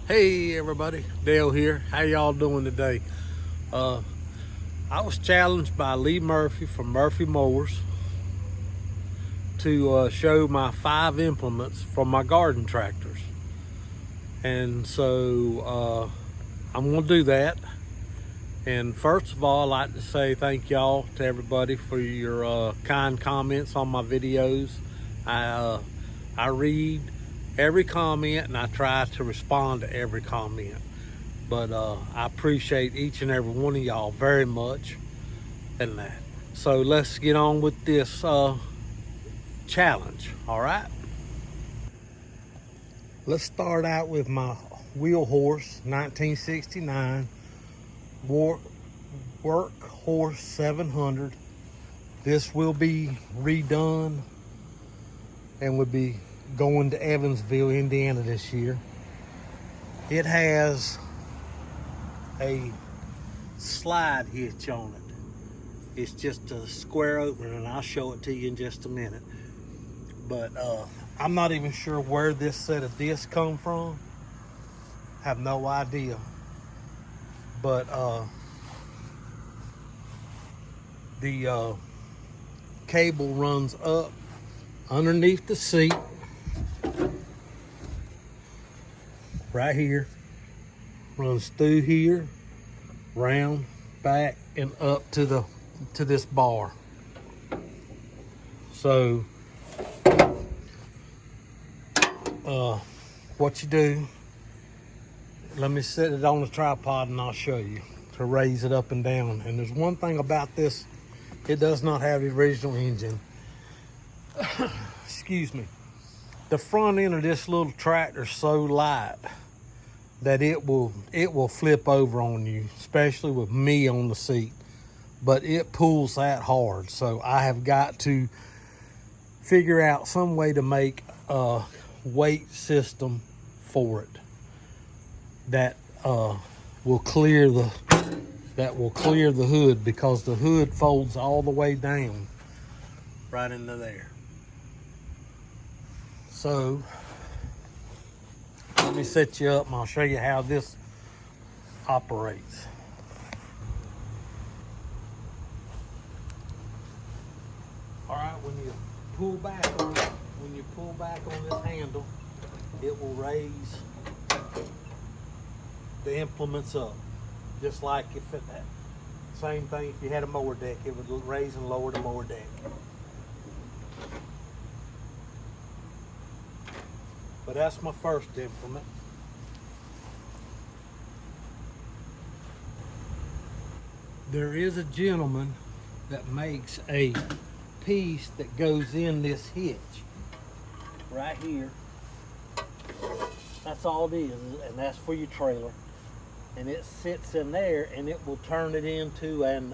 Hey everybody, Dale here. How y'all doing today? I was challenged by Lee Murphy from Murphy Mowers to show my 5 implements from my garden tractors. And so I'm going to do that. And first of all, I'd like to say thank y'all to everybody for your kind comments on my videos. I read every comment and I try to respond to every comment. But I appreciate each and every one of y'all very much and that. So let's get on with this challenge, all right? Let's start out with my Workhorse 1969 Workhorse 700. This will be redone and will be going to Evansville, Indiana this year. It has a slide hitch on it. It's just a square opening, and I'll show it to you in just a minute. But I'm not even sure where this set of discs come from. Have no idea. But the cable runs up underneath the seat right here, runs through here, round, back, and up to this bar. So what you do, let me set it on the tripod and I'll show you to raise it up and down. And there's one thing about this, it does not have the original engine. Excuse me. The front end of this little tractor is so light that it will flip over on you, especially with me on the seat. But it pulls that hard, so I have got to figure out some way to make a weight system for it that will clear the hood, because the hood folds all the way down right into there. So let me set you up and I'll show you how this operates. All right, when you pull back on this handle, it will raise the implements up, just like if it had, same thing if you had a mower deck, it would raise and lower the mower deck. But that's my first implement. There is a gentleman that makes a piece that goes in this hitch right here. That's all it is, and that's for your trailer. And it sits in there and it will turn it into an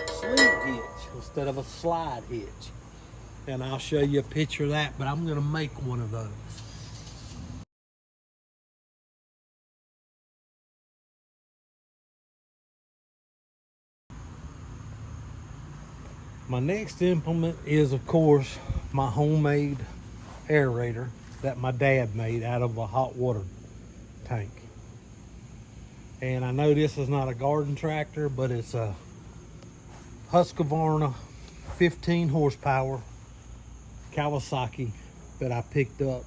sleeve hitch instead of a slide hitch. And I'll show you a picture of that, but I'm gonna make one of those. My next implement is, of course, my homemade aerator that my dad made out of a hot water tank. And I know this is not a garden tractor, but it's a Husqvarna 15 horsepower Kawasaki that I picked up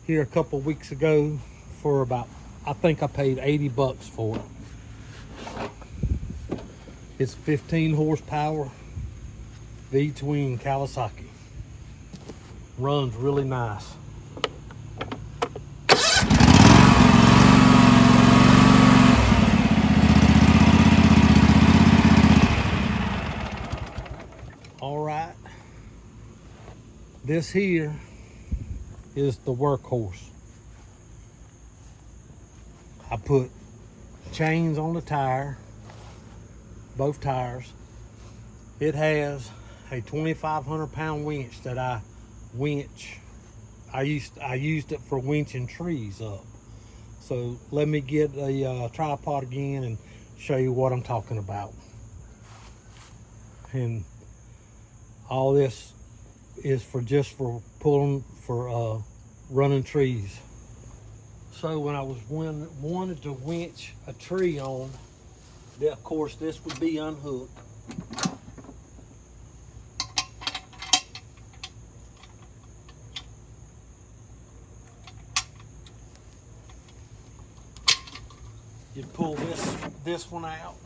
here a couple weeks ago for about, I think I paid 80 bucks for it. It's 15 horsepower V-twin Kawasaki. Runs really nice. All right, this here is the Workhorse. I put chains on the tire, both tires. It has a 2,500 pound winch that I used it for winching trees up. So let me get a tripod again and show you what I'm talking about. And all this is for just for pulling for running trees. So when I was wanted to winch a tree on, of course this would be unhooked. You'd pull this one out,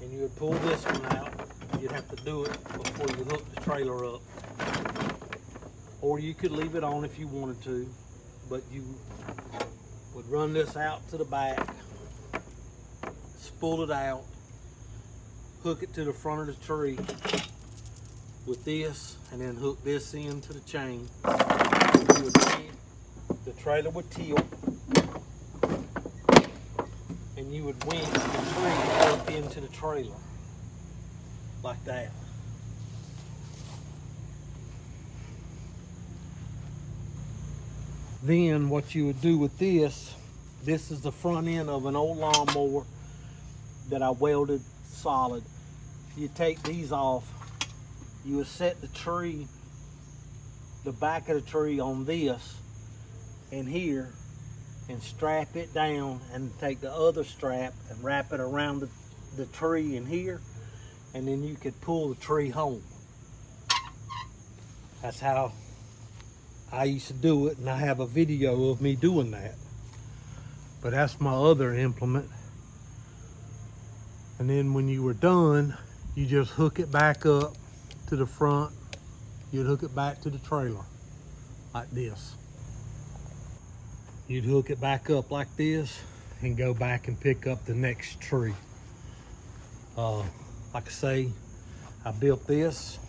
and you would pull this one out. You'd have to do it before you hook the trailer up. Or you could leave it on if you wanted to, but you would run this out to the back, spool it out, hook it to the front of the tree with this, and then hook this into the chain. The trailer would tilt, and you would winch the tree up into the trailer like that. Then what you would do with this is the front end of an old lawnmower that I welded solid. You take these off, you would set the tree, the back of the tree on this and here, and strap it down, and take the other strap and wrap it around the tree in here, and then you could pull the tree home. That's how I used to do it, and I have a video of me doing that. But that's my other implement. And then when you were done, you just hook it back up to the front. You'd hook it back to the trailer like this. You'd hook it back up like this and go back and pick up the next tree. Like I say, I built this.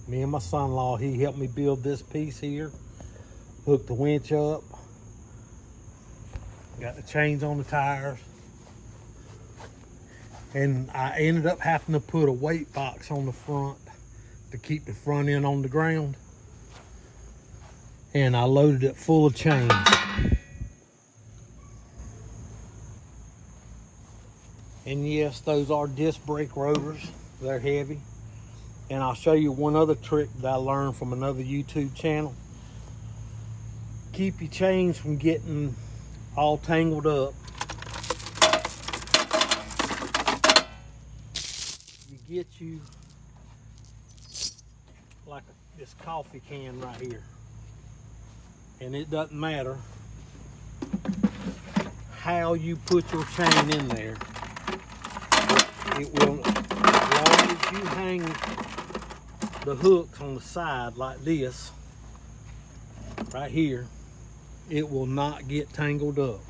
Me and my son-in-law, he helped me build this piece here. Hooked the winch up. Got the chains on the tires. And I ended up having to put a weight box on the front to keep the front end on the ground. And I loaded it full of chains. And yes, those are disc brake rotors. They're heavy. And I'll show you one other trick that I learned from another YouTube channel. Keep your chains from getting all tangled up. You get you like this coffee can right here. And it doesn't matter how you put your chain in there. It will, as long as you hang the hooks on the side like this, right here, it will not get tangled up.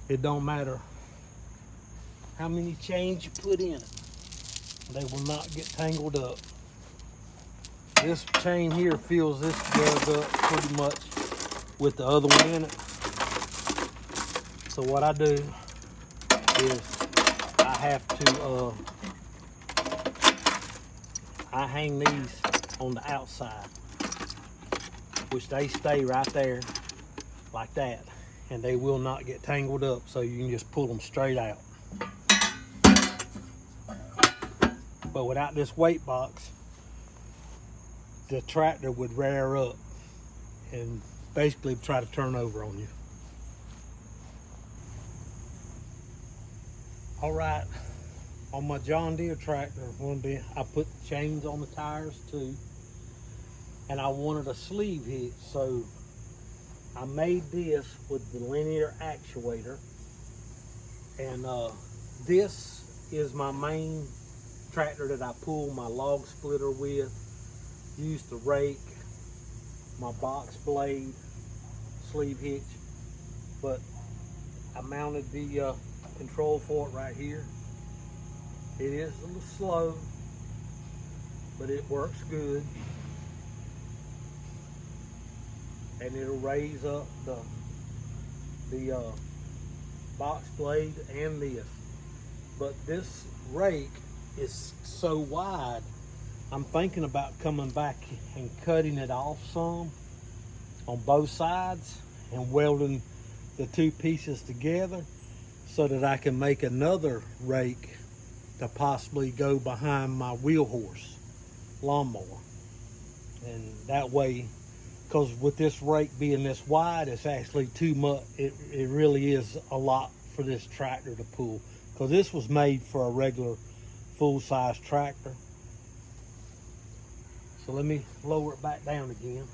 It don't matter how many chains you put in it, they will not get tangled up. This chain here fills this together up pretty much with the other one in it. So what I do is I have to I hang these on the outside, which they stay right there like that, and they will not get tangled up, so you can just pull them straight out. But without this weight box, the tractor would rear up and basically try to turn over on you. All right, on my John Deere tractor, I put chains on the tires too, and I wanted a sleeve hitch, so I made this with the linear actuator, and this is my main tractor that I pull my log splitter with, use the rake, my box blade, sleeve hitch, but I mounted the control for it right here. It is a little slow, but it works good. And it'll raise up the box blade and this. But this rake is so wide, I'm thinking about coming back and cutting it off some on both sides and welding the two pieces together so that I can make another rake to possibly go behind my wheel horse lawnmower. And that way, because with this rake being this wide, it's actually too much. It really is a lot for this tractor to pull, because this was made for a regular full-size tractor. So let me lower it back down again.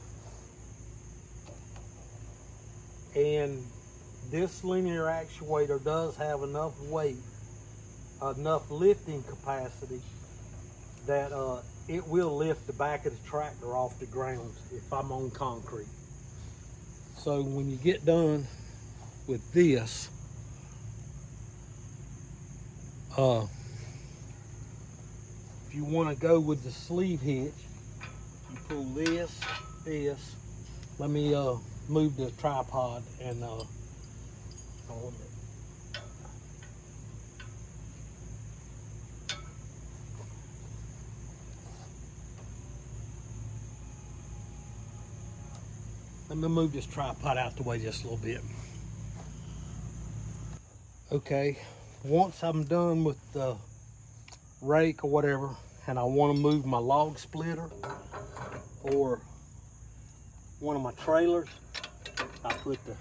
And this linear actuator does have enough weight, enough lifting capacity, that it will lift the back of the tractor off the ground if I'm on concrete. So when you get done with this, if you want to go with the sleeve hitch, you pull this. Let me move the tripod and hold it. Let me move this tripod out the way just a little bit. Okay, once I'm done with the rake or whatever, and I want to move my log splitter or one of my trailers, I put the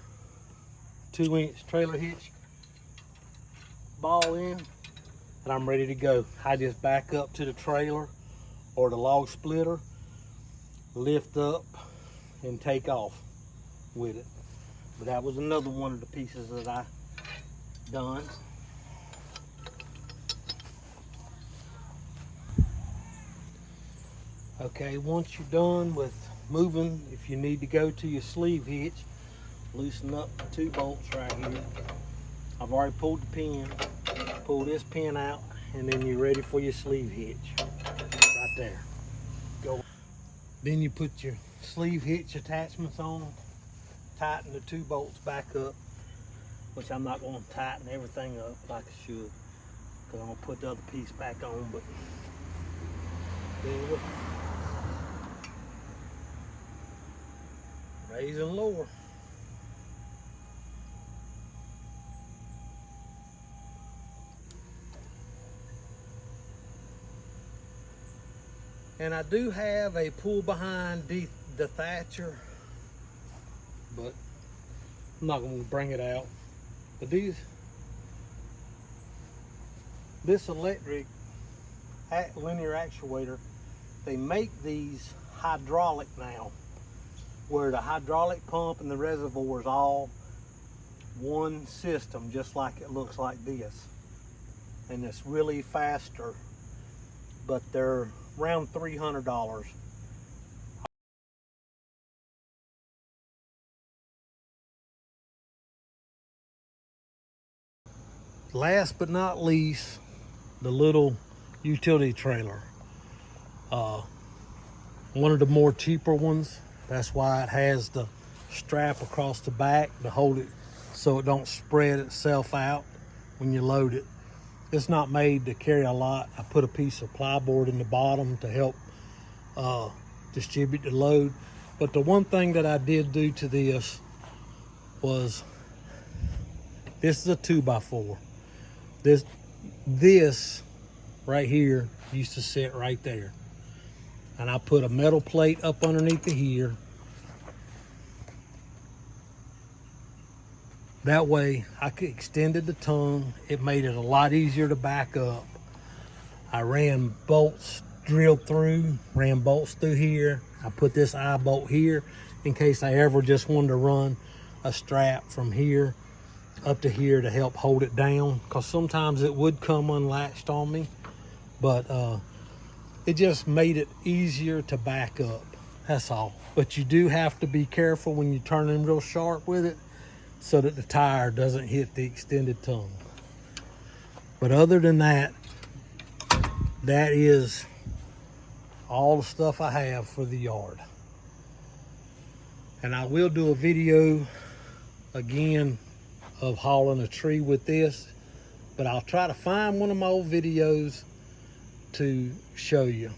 2-inch trailer hitch ball in, and I'm ready to go. I just back up to the trailer or the log splitter, lift up, and take off with it. But that was another one of the pieces that I done. Okay, once you're done with moving, if you need to go to your sleeve hitch, loosen up the 2 bolts right here. I've already pulled the pin. Pull this pin out, and then you're ready for your sleeve hitch. Right there. Go. Then you put your sleeve hitch attachments on, tighten the 2 bolts back up, which I'm not going to tighten everything up like I should, because I'm going to put the other piece back on, but then we'll raise and lower. And I do have a pull behind dethatcher, but I'm not going to bring it out. But this electric linear actuator, they make these hydraulic now, where the hydraulic pump and the reservoir is all one system, just like it looks like this. And it's really faster, but they're around $300. Last but not least, the little utility trailer. One of the more cheaper ones. That's why it has the strap across the back to hold it so it don't spread itself out when you load it. It's not made to carry a lot. I put a piece of plyboard in the bottom to help distribute the load. But the one thing that I did do to this was, this is a 2x4. This right here used to sit right there. And I put a metal plate up underneath here. That way I could extended the tongue. It made it a lot easier to back up. I ran bolts, drilled through, ran bolts through here. I put this eye bolt here in case I ever just wanted to run a strap from here up to here to help hold it down, because sometimes it would come unlatched on me, but it just made it easier to back up. That's all. But you do have to be careful when you're turning real sharp with it, so that the tire doesn't hit the extended tongue. But other than that, that is all the stuff I have for the yard. And I will do a video again of hauling a tree with this, but I'll try to find one of my old videos to show you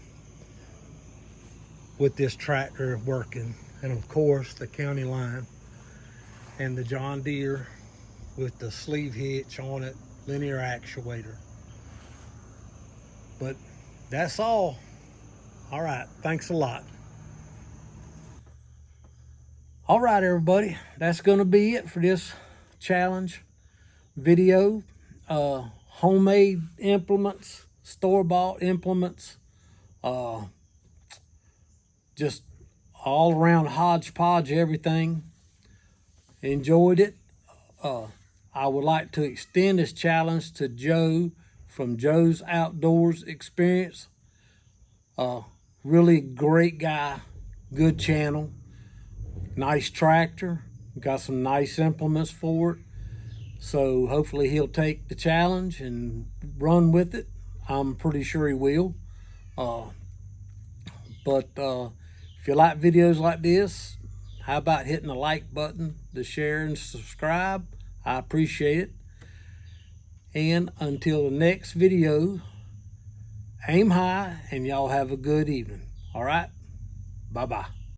with this tractor working. And of course the county line and the John Deere with the sleeve hitch on it, linear actuator. But that's all. All right, thanks a lot. All right, everybody, that's gonna be it for this challenge video. Homemade implements, store-bought implements, just all around hodgepodge everything. Enjoyed it. I would like to extend this challenge to Joe from Joe's Outdoors Experience. Really great guy, good channel, nice tractor, got some nice implements for it. So hopefully he'll take the challenge and run with it. I'm pretty sure he will. But if you like videos like this, how about hitting the like button, the share and subscribe? I appreciate it. And until the next video, aim high and y'all have a good evening. All right, bye-bye.